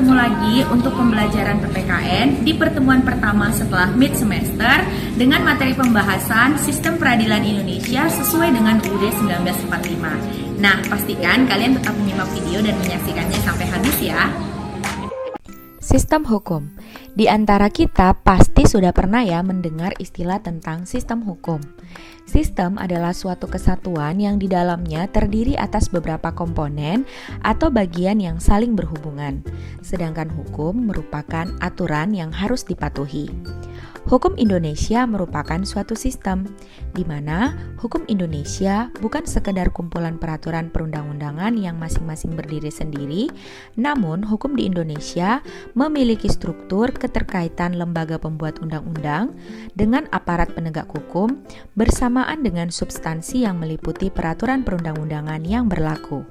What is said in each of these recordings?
bertemu lagi untuk pembelajaran PPKN di pertemuan pertama setelah mid semester dengan materi pembahasan Sistem Peradilan Indonesia sesuai dengan UUD 1945. Nah, pastikan kalian tetap menyimak video dan menyaksikannya sampai habis ya. Sistem hukum. Di antara kita pasti sudah pernah ya mendengar istilah tentang sistem hukum. Sistem adalah suatu kesatuan yang di dalamnya terdiri atas beberapa komponen atau bagian yang saling berhubungan. Sedangkan hukum merupakan aturan yang harus dipatuhi. Hukum Indonesia merupakan suatu sistem, di mana hukum Indonesia bukan sekedar kumpulan peraturan perundang-undangan yang masing-masing berdiri sendiri, namun hukum di Indonesia memiliki struktur keterkaitan lembaga pembuat undang-undang dengan aparat penegak hukum bersamaan dengan substansi yang meliputi peraturan perundang-undangan yang berlaku.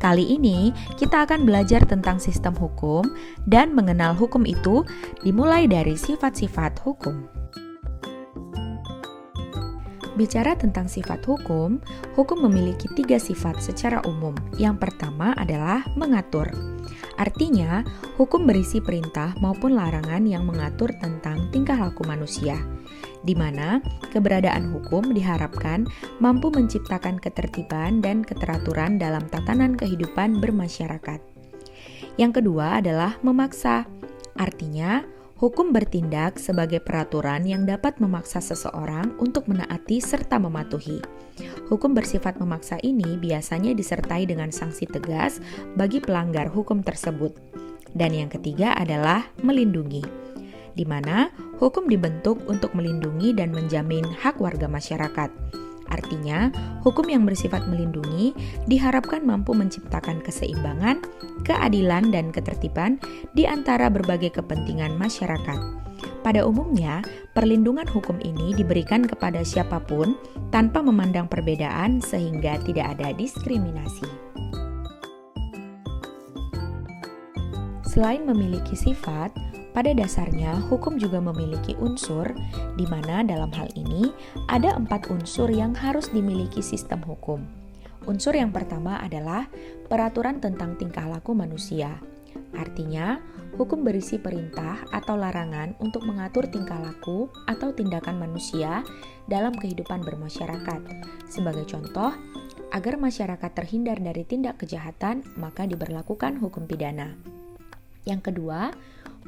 Kali ini kita akan belajar tentang sistem hukum dan mengenal hukum itu dimulai dari sifat-sifat hukum. Bicara tentang sifat hukum, hukum memiliki 3 sifat secara umum. Yang pertama adalah mengatur. Artinya, hukum berisi perintah maupun larangan yang mengatur tentang tingkah laku manusia, di mana keberadaan hukum diharapkan mampu menciptakan ketertiban dan keteraturan dalam tatanan kehidupan bermasyarakat. Yang kedua adalah memaksa. Artinya, hukum bertindak sebagai peraturan yang dapat memaksa seseorang untuk menaati serta mematuhi. Hukum bersifat memaksa ini biasanya disertai dengan sanksi tegas bagi pelanggar hukum tersebut. Dan yang ketiga adalah melindungi, di mana hukum dibentuk untuk melindungi dan menjamin hak warga masyarakat. Artinya, hukum yang bersifat melindungi diharapkan mampu menciptakan keseimbangan, keadilan, dan ketertiban di antara berbagai kepentingan masyarakat. Pada umumnya, perlindungan hukum ini diberikan kepada siapapun tanpa memandang perbedaan sehingga tidak ada diskriminasi. Selain memiliki sifat, pada dasarnya hukum juga memiliki unsur, di mana dalam hal ini ada 4 unsur yang harus dimiliki sistem hukum. Unsur yang pertama adalah peraturan tentang tingkah laku manusia. Artinya, hukum berisi perintah atau larangan untuk mengatur tingkah laku atau tindakan manusia dalam kehidupan bermasyarakat. Sebagai contoh, agar masyarakat terhindar dari tindak kejahatan, maka diberlakukan hukum pidana. Yang kedua,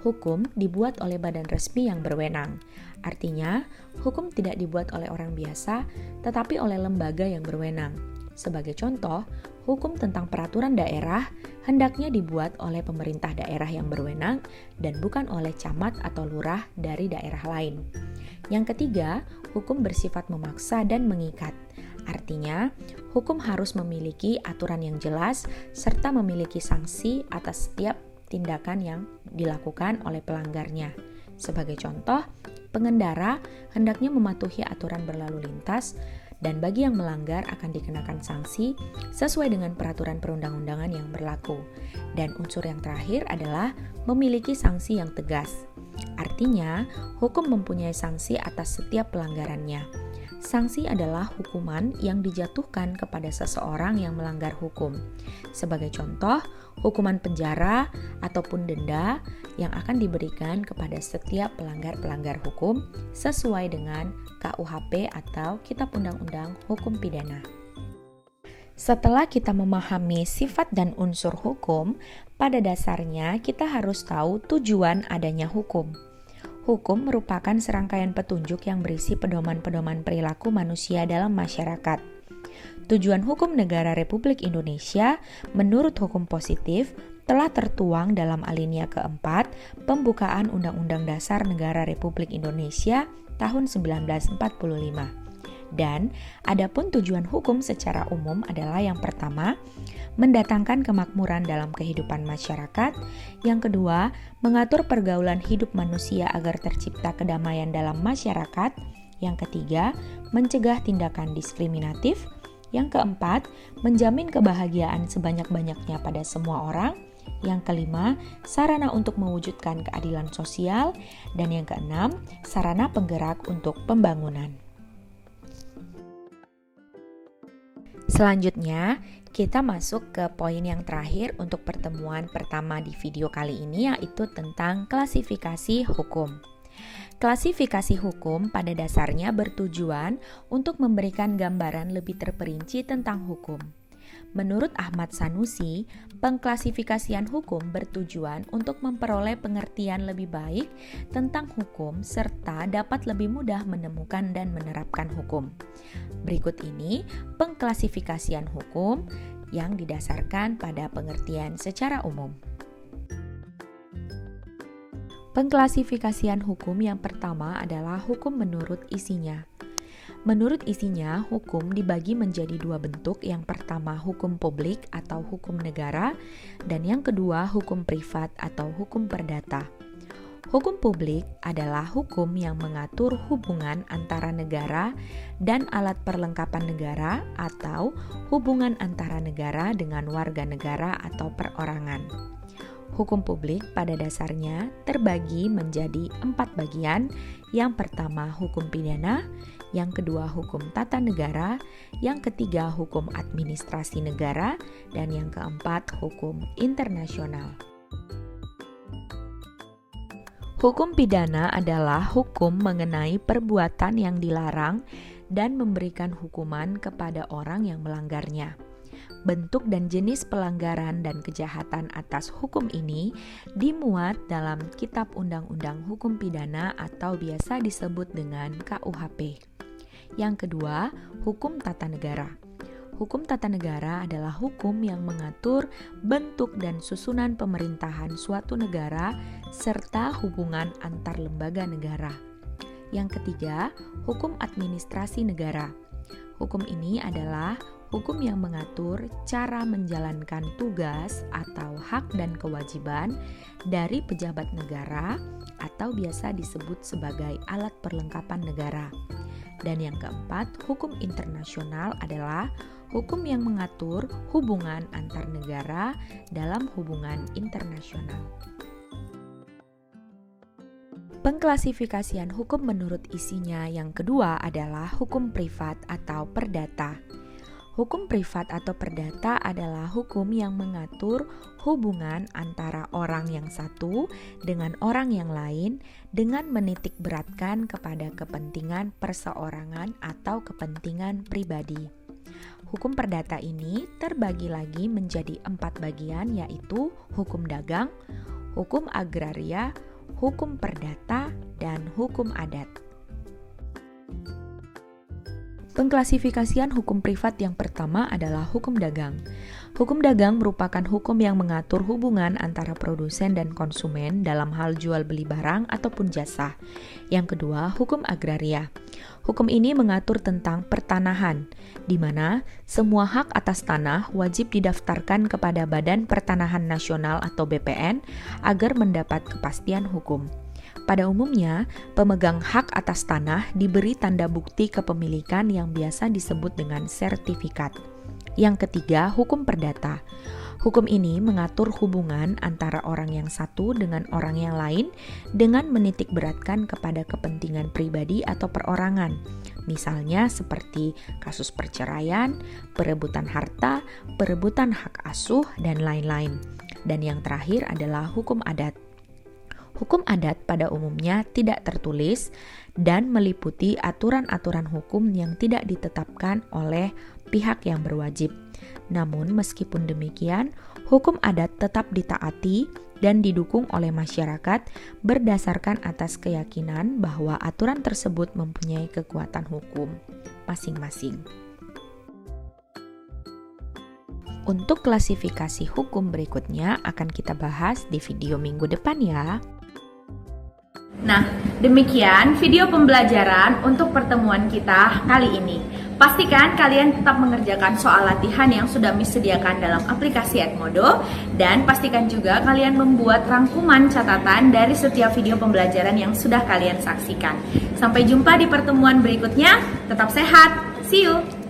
hukum dibuat oleh badan resmi yang berwenang. Artinya, hukum tidak dibuat oleh orang biasa, tetapi oleh lembaga yang berwenang. Sebagai contoh, hukum tentang peraturan daerah hendaknya dibuat oleh pemerintah daerah yang berwenang dan bukan oleh camat atau lurah dari daerah lain. Yang ketiga, hukum bersifat memaksa dan mengikat. Artinya, hukum harus memiliki aturan yang jelas serta memiliki sanksi atas setiap tindakan yang dilakukan oleh pelanggarnya. Sebagai contoh, pengendara hendaknya mematuhi aturan berlalu lintas dan bagi yang melanggar akan dikenakan sanksi sesuai dengan peraturan perundang-undangan yang berlaku. Dan unsur yang terakhir adalah memiliki sanksi yang tegas. Artinya, hukum mempunyai sanksi atas setiap pelanggarannya. Sanksi adalah hukuman yang dijatuhkan kepada seseorang yang melanggar hukum. Sebagai contoh, hukuman penjara ataupun denda yang akan diberikan kepada setiap pelanggar-pelanggar hukum sesuai dengan KUHP atau Kitab Undang-Undang Hukum Pidana. Setelah kita memahami sifat dan unsur hukum, pada dasarnya kita harus tahu tujuan adanya hukum. Hukum merupakan serangkaian petunjuk yang berisi pedoman-pedoman perilaku manusia dalam masyarakat. Tujuan hukum negara Republik Indonesia menurut hukum positif telah tertuang dalam alinea keempat pembukaan Undang-Undang Dasar Negara Republik Indonesia tahun 1945. Dan adapun tujuan hukum secara umum adalah yang pertama, mendatangkan kemakmuran dalam kehidupan masyarakat. Yang kedua, mengatur pergaulan hidup manusia agar tercipta kedamaian dalam masyarakat. Yang ketiga, mencegah tindakan diskriminatif. Yang keempat, menjamin kebahagiaan sebanyak-banyaknya pada semua orang. Yang kelima, sarana untuk mewujudkan keadilan sosial. Dan yang keenam, sarana penggerak untuk pembangunan. Selanjutnya, Kita masuk ke poin yang terakhir untuk pertemuan pertama di video kali ini, yaitu tentang klasifikasi hukum. Klasifikasi hukum pada dasarnya bertujuan untuk memberikan gambaran lebih terperinci tentang hukum. Menurut Ahmad Sanusi, pengklasifikasian hukum bertujuan untuk memperoleh pengertian lebih baik tentang hukum serta dapat lebih mudah menemukan dan menerapkan hukum. Berikut ini pengklasifikasian hukum yang didasarkan pada pengertian secara umum. Pengklasifikasian hukum yang pertama adalah hukum menurut isinya. Menurut isinya, hukum dibagi menjadi dua bentuk. Yang pertama, hukum publik atau hukum negara, dan yang kedua, hukum privat atau hukum perdata. Hukum publik adalah hukum yang mengatur hubungan antara negara dan alat perlengkapan negara atau hubungan antara negara dengan warga negara atau perorangan. Hukum publik pada dasarnya terbagi menjadi 4 bagian. Yang pertama, hukum pidana, yang kedua, hukum tata negara, yang ketiga, hukum administrasi negara, dan yang keempat, hukum internasional. Hukum pidana adalah hukum mengenai perbuatan yang dilarang dan memberikan hukuman kepada orang yang melanggarnya. Bentuk dan jenis pelanggaran dan kejahatan atas hukum ini dimuat dalam Kitab Undang-Undang Hukum Pidana atau biasa disebut dengan KUHP. Yang kedua, hukum tata negara. Hukum tata negara adalah hukum yang mengatur bentuk dan susunan pemerintahan suatu negara serta hubungan antar lembaga negara. Yang ketiga, hukum administrasi negara. Hukum ini adalah hukum yang mengatur cara menjalankan tugas atau hak dan kewajiban dari pejabat negara atau biasa disebut sebagai alat perlengkapan negara. Dan yang keempat, hukum internasional adalah hukum yang mengatur hubungan antar negara dalam hubungan internasional. Pengklasifikasian hukum menurut isinya yang kedua adalah hukum privat atau perdata. Hukum privat atau perdata adalah hukum yang mengatur hubungan antara orang yang satu dengan orang yang lain dengan menitik beratkan kepada kepentingan perseorangan atau kepentingan pribadi. Hukum perdata ini terbagi lagi menjadi 4 bagian, yaitu hukum dagang, hukum agraria, hukum perdata, dan hukum adat. Pengklasifikasian hukum privat yang pertama adalah hukum dagang. Hukum dagang merupakan hukum yang mengatur hubungan antara produsen dan konsumen dalam hal jual beli barang ataupun jasa. Yang kedua, hukum agraria. Hukum ini mengatur tentang pertanahan, di mana semua hak atas tanah wajib didaftarkan kepada Badan Pertanahan Nasional atau BPN agar mendapat kepastian hukum. Pada umumnya, pemegang hak atas tanah diberi tanda bukti kepemilikan yang biasa disebut dengan sertifikat. Yang ketiga, hukum perdata. Hukum ini mengatur hubungan antara orang yang satu dengan orang yang lain dengan menitik beratkan kepada kepentingan pribadi atau perorangan. Misalnya seperti kasus perceraian, perebutan harta, perebutan hak asuh, dan lain-lain. Dan yang terakhir adalah hukum adat. Hukum adat pada umumnya tidak tertulis dan meliputi aturan-aturan hukum yang tidak ditetapkan oleh pihak yang berwajib. Namun meskipun demikian, hukum adat tetap ditaati dan didukung oleh masyarakat berdasarkan atas keyakinan bahwa aturan tersebut mempunyai kekuatan hukum masing-masing. Untuk klasifikasi hukum berikutnya akan kita bahas di video minggu depan ya. Nah, demikian video pembelajaran untuk pertemuan kita kali ini. Pastikan kalian tetap mengerjakan soal latihan yang sudah Miss sediakan dalam aplikasi Edmodo, dan pastikan juga kalian membuat rangkuman catatan dari setiap video pembelajaran yang sudah kalian saksikan. Sampai jumpa di pertemuan berikutnya. Tetap sehat. See you.